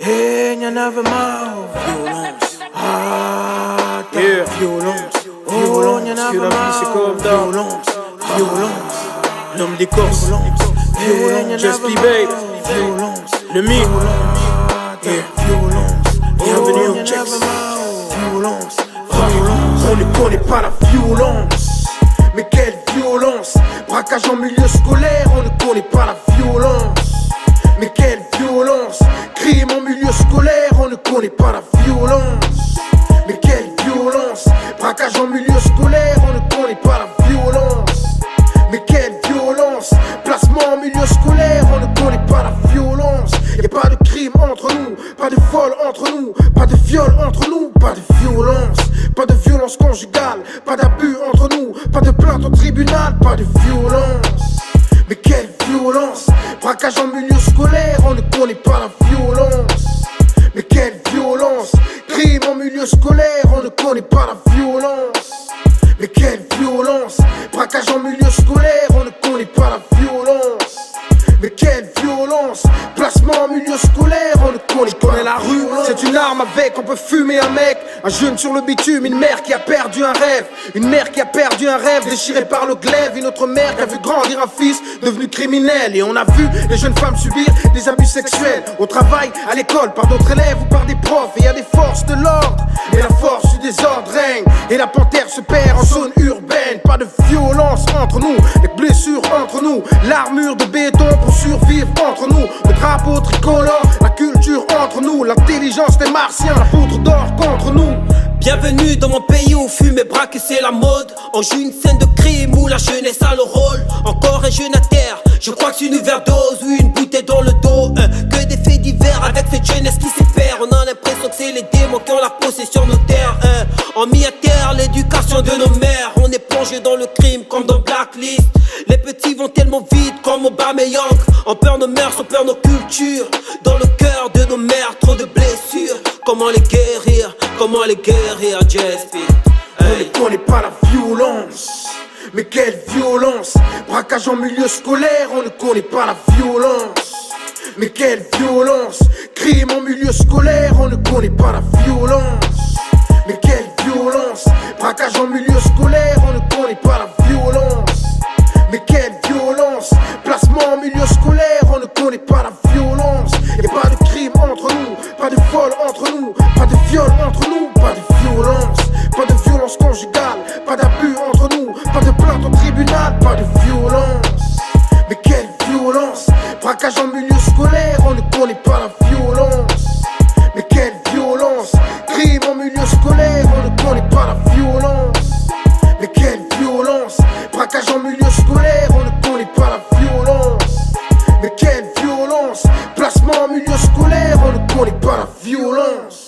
Hey, y'en avait marre. Violence. Ah, yeah. Violence. Oh, y'en avait marre. Violence. Violence. L'homme des Corses. Violence. Just be babe. Violence. Le mythe. Violence. Bienvenue au Y'en Checks. avait marre. Violence. On ne connaît pas la violence. Mais quelle violence. Braquage en milieu scolaire, on ne connaît pas la violence. Mais quelle violence. Crime en milieu scolaire, on ne connaît pas la violence. Mais quelle violence. Braquage en milieu scolaire, on ne connaît pas la violence. Mais quelle violence. Placement en milieu scolaire, on ne connaît pas la violence. Y'a pas de crime entre nous, pas de vol entre nous, pas de viol entre nous, pas de violence. Pas de violence conjugale, pas d'abus entre nous, pas de plainte au tribunal, pas de violence. Mais quelle violence. Braquage en milieu scolaire, on ne connaît pas la violence. Mais quelle violence. Crime en milieu scolaire, on ne connaît pas la violence. Mais quelle violence. Braquage en milieu scolaire, on ne connaît pas la violence. Mais quelle violence. Placement en milieu scolaire, on ne connaît pas la rue. C'est une arme avec, on peut fumer un mec. Un jeune sur le bitume, une mère qui a perdu un rêve. Une mère qui a perdu un rêve, déchiré par le glaive. Une autre mère qui a vu grandir un fils devenu criminel. Et on a vu les jeunes femmes subir des abus sexuels au travail, à l'école, par d'autres élèves ou par des profs. Et y a des forces de l'ordre, et la force du désordre règne. Et la panthère se perd en zone urbaine. Pas de violence entre nous, les blessures entre nous. L'armure de béton pour survivre entre nous. Le drapeau tricolore, la culture entre nous. L'intelligence des martiens, la poudre d'or contre nous. Bienvenue dans mon pays où fumer braquer c'est la mode. On joue une scène de crime où la jeunesse a le rôle. Encore un jeune à terre, je crois que c'est une overdose ou une bouteille dans le dos. Que des faits divers avec cette jeunesse qui s'y perd. On a l'impression que c'est les démons qui ont la possession de nos terres. On mis à terre l'éducation de nos mères. On est plongé dans le crime comme dans Blacklist. Les petits vont tellement vite comme Aubameyang. On perd nos mœurs, on perd nos cultures. Dans le cœur de nos mères, trop de blessures. Comment les guérir, comment les guérir, Jespi? On ne connaît pas la violence. Mais quelle violence. Braquage en milieu scolaire, on ne connaît pas la violence. Mais quelle violence. Crime en milieu scolaire, on ne connaît pas la violence. Mais quelle violence. Braquage en milieu scolaire, on ne connaît pas la violence. Mais quelle violence. Placement en milieu scolaire, on ne connaît pas la violence. Y'a pas de crime entre nous, pas de vol entre nous, pas de viol entre nous, pas de violence. Pas de violence conjugale, pas d'abus entre nous, pas de plainte au tribunal, pas de violence. Mais quelle violence. Braquage en milieu scolaire, on ne connaît pas la violence. Mais quelle violence. Crime en milieu scolaire, on ne connaît pas la violence. Mais quelle violence. Braquage en milieu scolaire, on ne connaît pas la violence. Mais quelle violence. Placement en milieu scolaire, on ne connaît pas la violence.